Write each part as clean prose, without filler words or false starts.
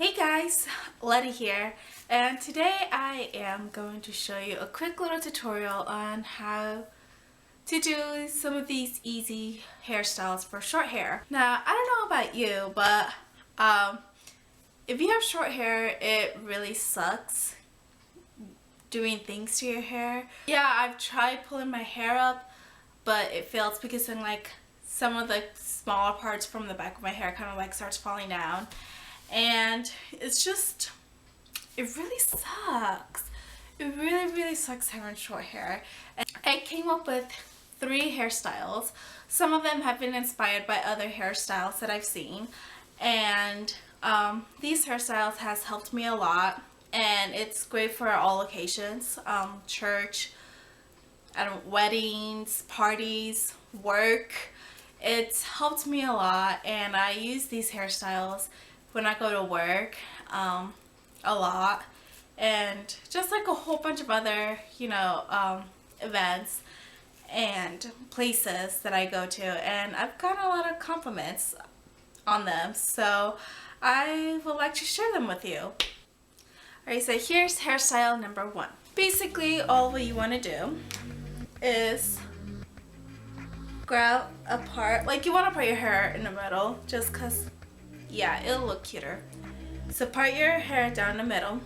Hey guys, Letty here, and today I am going to show you a quick little tutorial on how to do some of these easy hairstyles for short hair. Now, I don't know about you, but if you have short hair, it really sucks doing things to your hair. Yeah, I've tried pulling my hair up, but it fails because then some of the smaller parts from the back of my hair kind of starts falling down. And it's just, it really sucks. It really sucks having short hair. And I came up with 3 hairstyles. Some of them have been inspired by other hairstyles that I've seen. And these hairstyles has helped me a lot. And it's great for all occasions. Church, weddings, parties, work. It's helped me a lot. And I use these hairstyles when I go to work a lot, and just like a whole bunch of other events and places that I go to, and I've gotten a lot of compliments on them, so I would like to share them with you. Alright, so here's hairstyle number 1. Basically, all what you want to do is grab a part, you want to put your hair in the middle, just because yeah, it'll look cuter. So part your hair down the middle.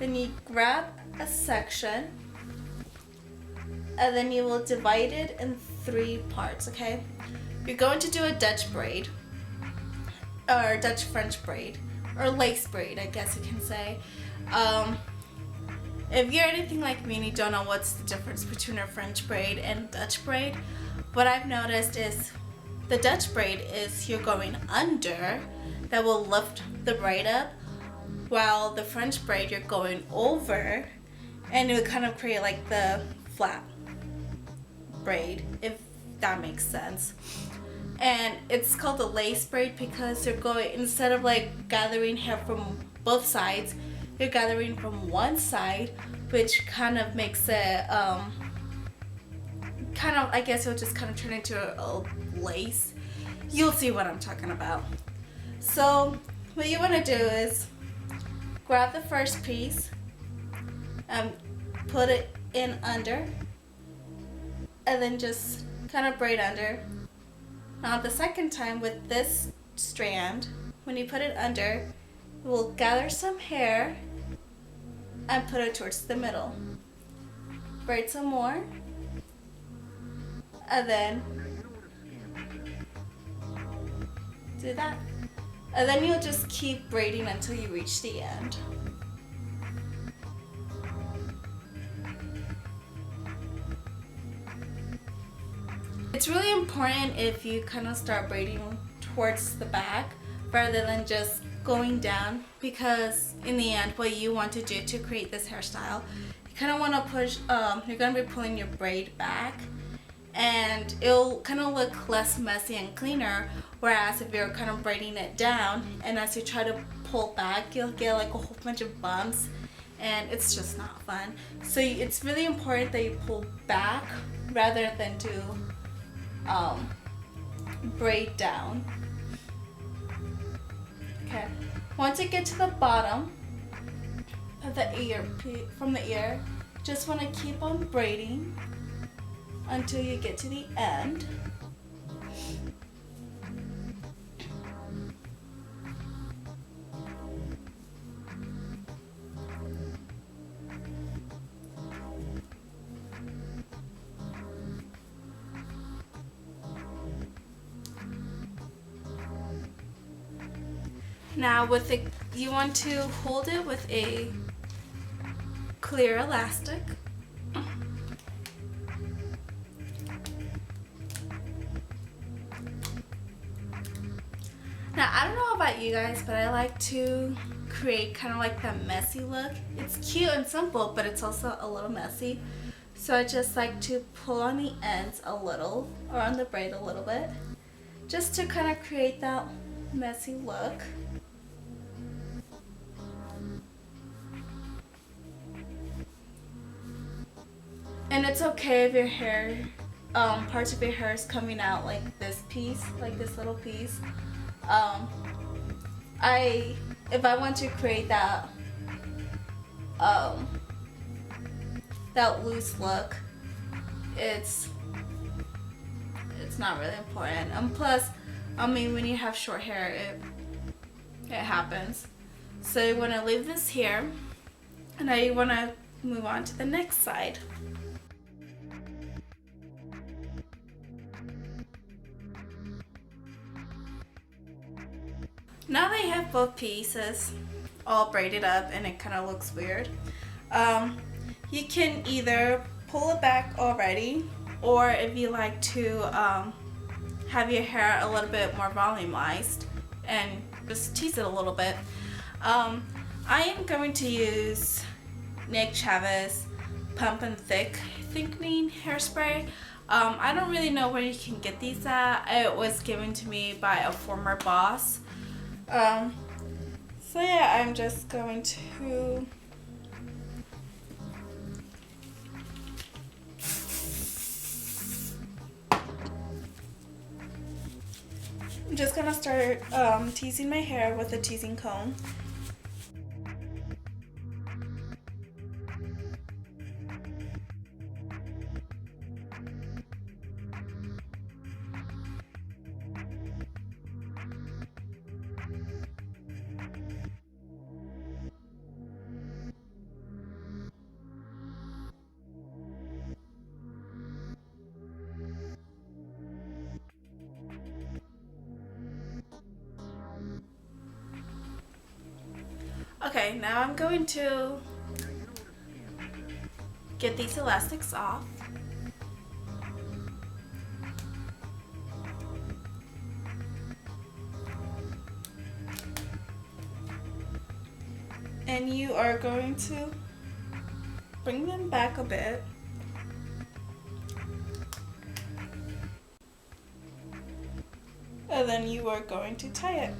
Then you grab a section, and then you will divide it in 3 parts, okay? You're going to do a Dutch braid, or Dutch French braid, or lace braid, I guess you can say. If you're anything like me and you don't know what's the difference between a French braid and Dutch braid, what I've noticed is the Dutch braid is you're going under, that will lift the braid up, while the French braid you're going over, and it would kind of create like the flat braid, if that makes sense. And it's called a lace braid because you're going, instead of gathering hair from both sides, you're gathering from one side, which kind of makes it I guess it'll just kind of turn into a lace. You'll see what I'm talking about. So what you want to do is grab the first piece and put it in under, and then just kind of braid under. Now the second time with this strand, when you put it under, we'll gather some hair and put it towards the middle. Braid some more, and then do that. And then you'll just keep braiding until you reach the end. It's really important if you kind of start braiding towards the back rather than just going down, because in the end what you want to do to create this hairstyle, you kind of want to push, you're going to be pulling your braid back, and it'll kind of look less messy and cleaner, whereas if you're kind of braiding it down and as you try to pull back, you'll get a whole bunch of bumps, and it's just not fun. So it's really important that you pull back rather than to braid down. Okay, once you get to the bottom of the ear, from the ear, just want to keep on braiding until you get to the end. Now you want to hold it with a clear elastic. Now, I don't know about you guys, but I like to create kind of that messy look. It's cute and simple, but it's also a little messy. So I just like to pull on the ends a little, or on the braid a little bit, just to kind of create that messy look. And it's okay if your hair, parts of your hair is coming out like this piece, like this little piece. if I want to create that that loose look, it's not really important. And plus, I mean, when you have short hair, it happens. So you want to leave this here, and now you want to move on to the next side. Now that you have both pieces all braided up and it kind of looks weird, you can either pull it back already, or if you like to have your hair a little bit more volumized and just tease it a little bit, I am going to use Nick Chavez Pump and Thickening Hairspray. I don't really know where you can get these at. It was given to me by a former boss. So yeah, I'm just going to start teasing my hair with a teasing comb. Okay, now I'm going to get these elastics off. And you are going to bring them back a bit. And then you are going to tie it.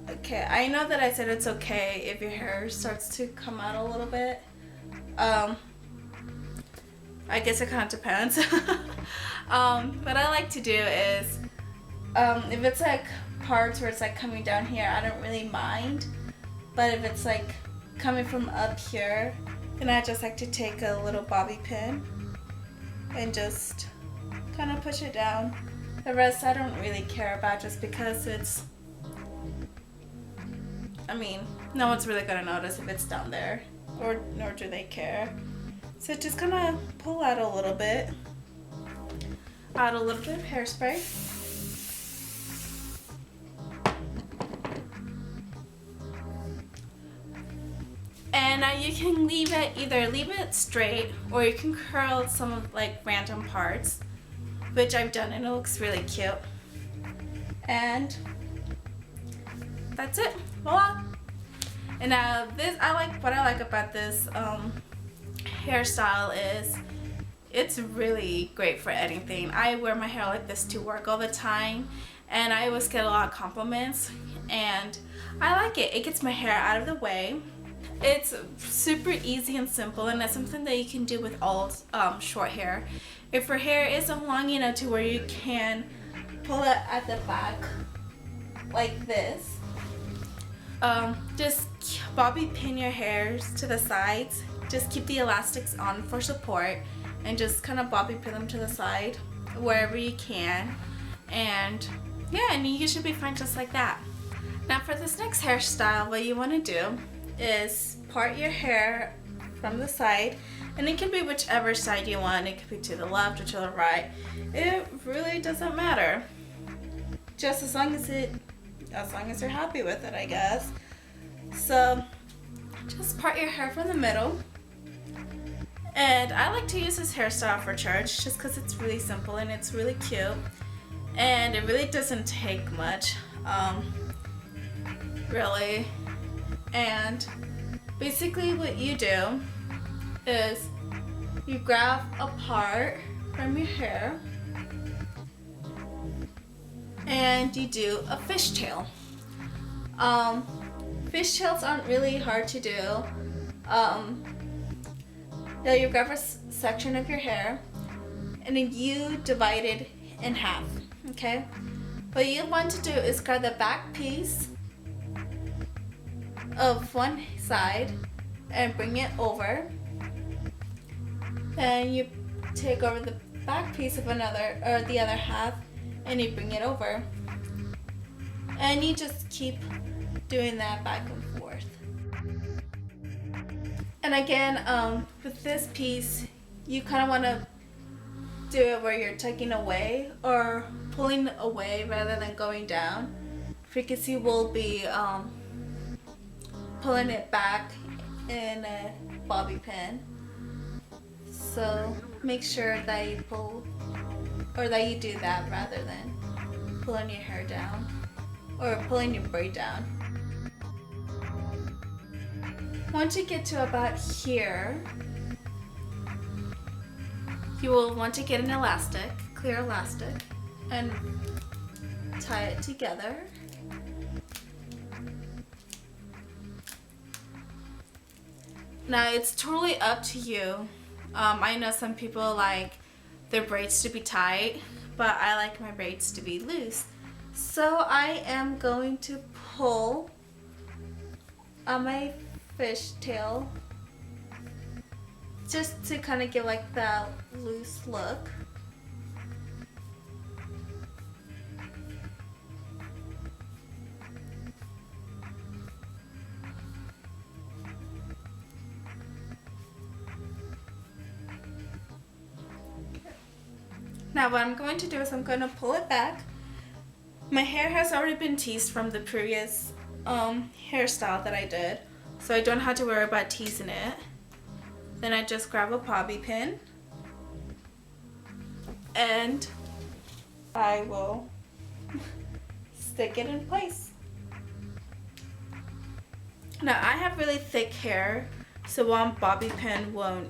Okay, I know that I said it's okay if your hair starts to come out a little bit. I guess it kind of depends. What I like to do is, if it's like parts where it's like coming down here, I don't really mind. But if it's like coming from up here, then I just like to take a little bobby pin and just kind of push it down. The rest I don't really care about, just because it's, I mean, no one's really gonna notice if it's down there, or nor do they care. So just gonna pull out a little bit of hairspray. And now you can either leave it straight, or you can curl some of like random parts, which I've done, and it looks really cute. And that's it, voila. And now what I like about this hairstyle is it's really great for anything. I wear my hair like this to work all the time, and I always get a lot of compliments, and I like it. It gets my hair out of the way. It's super easy and simple, and it's something that you can do with all short hair. If your hair isn't long enough to where you can pull it at the back like this, just bobby pin your hairs to the sides. Just keep the elastics on for support, and just kind of bobby pin them to the side wherever you can. And yeah, and you should be fine just like that. Now for this next hairstyle, what you want to do is part your hair from the side, and it can be whichever side you want. It could be to the left or to the right. It really doesn't matter, just as long as you're happy with it, I guess. So just part your hair from the middle. And I like to use this hairstyle for church just because it's really simple and it's really cute, and it really doesn't take much, really. And basically what you do is you grab a part from your hair and you do a fishtail. Fishtails aren't really hard to do. Now you grab a section of your hair and then you divide it in half, okay? What you want to do is grab the back piece of one side and bring it over. Then you take over the back piece of another, or the other half, and you bring it over. And you just keep doing that back and forth. And again, with this piece, you kind of want to do it where you're tucking away or pulling away rather than going down, because you will be pulling it back in a bobby pin. So make sure that you pull, or that you do that rather than pulling your hair down or pulling your braid down. Once you get to about here, you will want to get an elastic, clear elastic, and tie it together. Now it's totally up to you. I know some people like their braids to be tight, but I like my braids to be loose. So I am going to pull on my fishtail just to kind of give like that loose look. Now what I'm going to do is I'm going to pull it back. My hair has already been teased from the previous hairstyle that I did, so I don't have to worry about teasing it. Then I just grab a bobby pin and I will stick it in place. Now I have really thick hair, so one bobby pin won't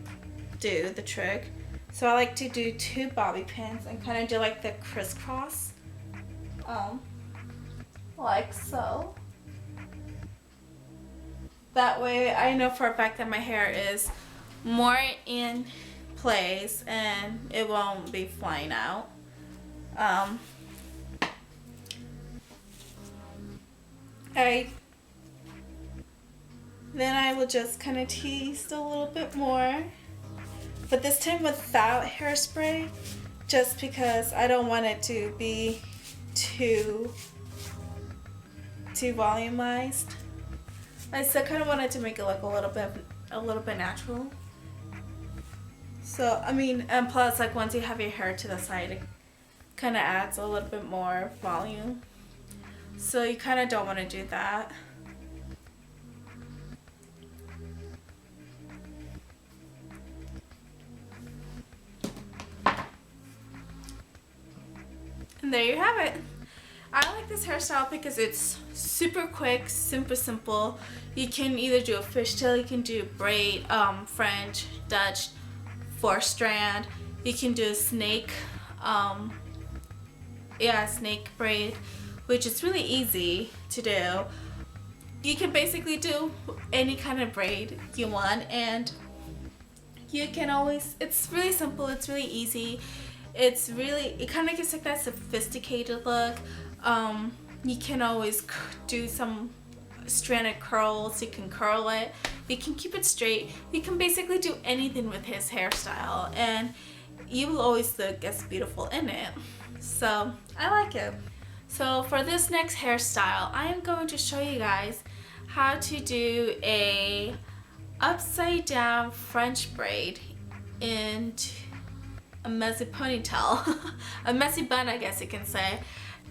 do the trick. So I like to do 2 bobby pins and kind of do like the crisscross, like so. That way I know for a fact that my hair is more in place and it won't be flying out. Then I will just kind of tease a little bit more, but this time without hairspray, just because I don't want it to be too volumized. I still kind of wanted to make it look a little bit natural. So I mean, and plus, like once you have your hair to the side, it kind of adds a little bit more volume. So you kind of don't want to do that. And there you have it. I like this hairstyle because it's super quick, super simple. You can either do a fishtail, you can do braid, French, Dutch, 4-strand. You can do a snake, snake braid, which is really easy to do. You can basically do any kind of braid you want, and you can always, it's really simple, it's really easy. It kind of gives like that sophisticated look. You can always do some stranded curls. You can curl it. You can keep it straight. You can basically do anything with his hairstyle, and you will always look as beautiful in it. So I like it. So for this next hairstyle, I am going to show you guys how to do a upside down French braid into a messy ponytail, a messy bun, I guess you can say.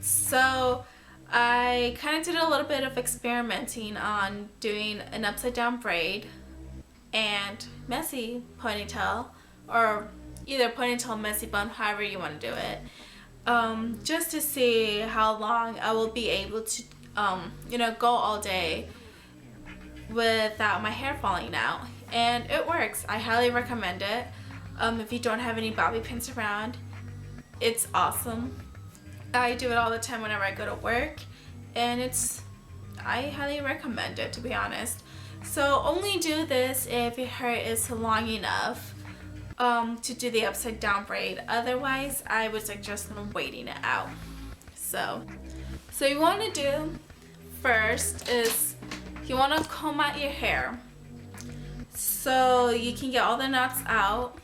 So I kind of did a little bit of experimenting on doing an upside down braid and messy ponytail, or either ponytail, messy bun, however you want to do it, just to see how long I will be able to go all day without my hair falling out. And it works. I highly recommend it. If you don't have any bobby pins around, it's awesome. I do it all the time whenever I go to work, and I highly recommend it, to be honest. So only do this if your hair is long enough to do the upside down braid. Otherwise, I would suggest waiting it out. So you want to do first is you want to comb out your hair so you can get all the knots out.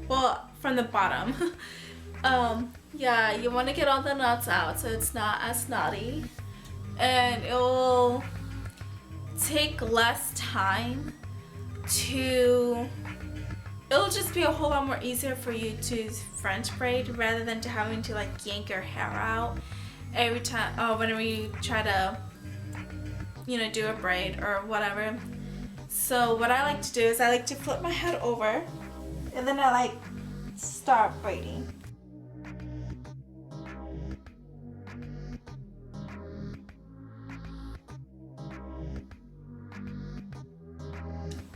Well, from the bottom. Yeah, you want to get all the knots out so it's not as knotty, and it will take less time to. It'll just be a whole lot more easier for you to French braid rather than to having to like yank your hair out every time whenever you try to, you know, do a braid or whatever. So what I like to do is I like to flip my head over and then I like start braiding.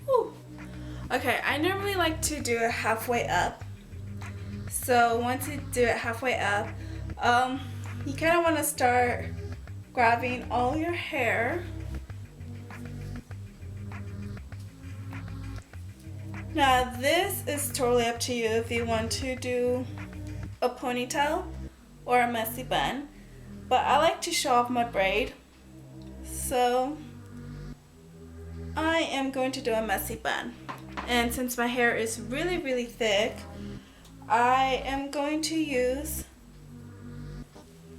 Whew. Okay, I normally like to do it halfway up. So once you do it halfway up, you kind of want to start grabbing all your hair. Now this is totally up to you if you want to do a ponytail or a messy bun, but I like to show off my braid, so I am going to do a messy bun. And since my hair is really thick, I am going to use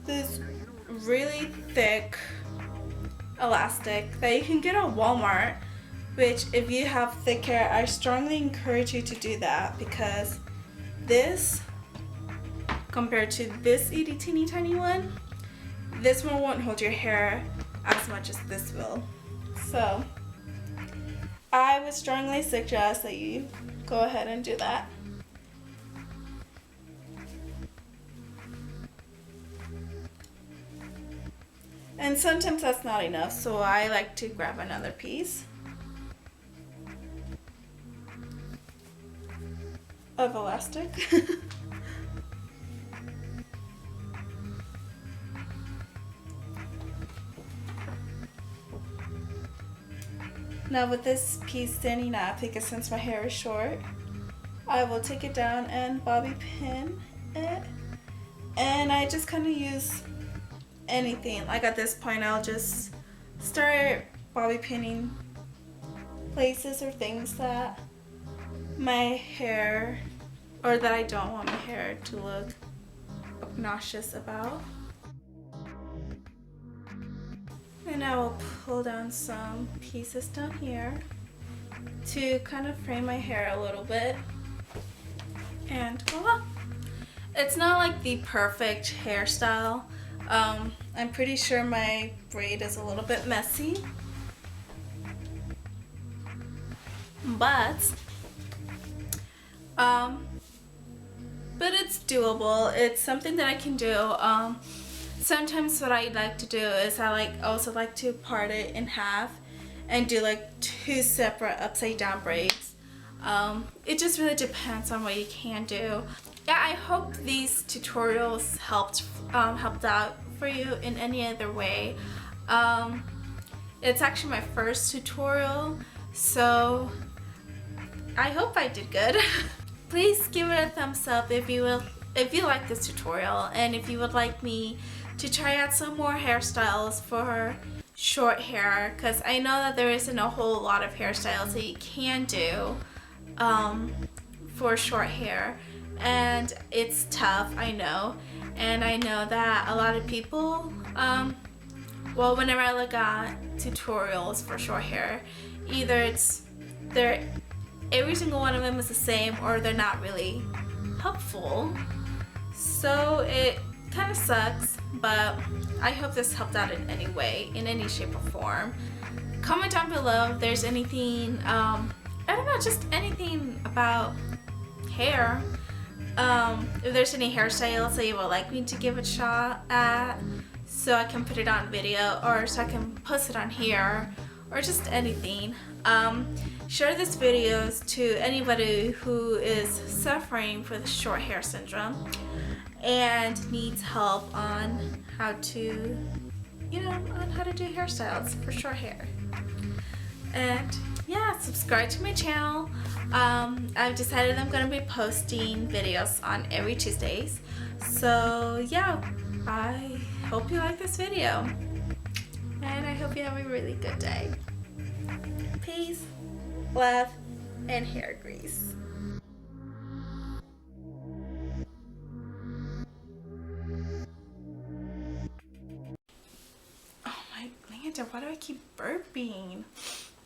this really thick elastic that you can get at Walmart, which if you have thick hair, I strongly encourage you to do that, because this, compared to this itty teeny tiny one, this one won't hold your hair as much as this will. So I would strongly suggest that you go ahead and do that. And sometimes that's not enough, so I like to grab another piece of elastic. Now with this piece standing up, because since my hair is short, I will take it down and bobby pin it. And I just kind of use anything. Like at this point, I'll just start bobby pinning places or things that my hair, or that I don't want my hair to look obnoxious about. And I will pull down some pieces down here to kind of frame my hair a little bit. And voila! It's not like the perfect hairstyle. I'm pretty sure my braid is a little bit messy, but it's doable. It's something that I can do. Sometimes what I like to do is I also like to part it in half and do like 2 separate upside down braids. It just really depends on what you can do. Yeah, I hope these tutorials helped out for you in any other way. It's actually my first tutorial, so I hope I did good. Please give it a thumbs up if you like this tutorial, and if you would like me to try out some more hairstyles for short hair, because I know that there isn't a whole lot of hairstyles that you can do for short hair, and it's tough, I know. And I know that a lot of people, well, whenever I look at tutorials for short hair, either every single one of them is the same, or they're not really helpful. So it kind of sucks, but I hope this helped out in any way, in any shape or form. Comment down below if there's anything, I don't know, just anything about hair. If there's any hairstyles that you would like me to give a shot at, so I can put it on video, or so I can post it on here, or just anything. Share this video to anybody who is suffering for the short hair syndrome and needs help on how to, on how to do hairstyles for short hair. And yeah, subscribe to my channel. I've decided I'm going to be posting videos on every Tuesdays. So yeah, I hope you like this video. And I hope you have a really good day. Peace, love, and hair grease. Oh my, Amanda, why do I keep burping?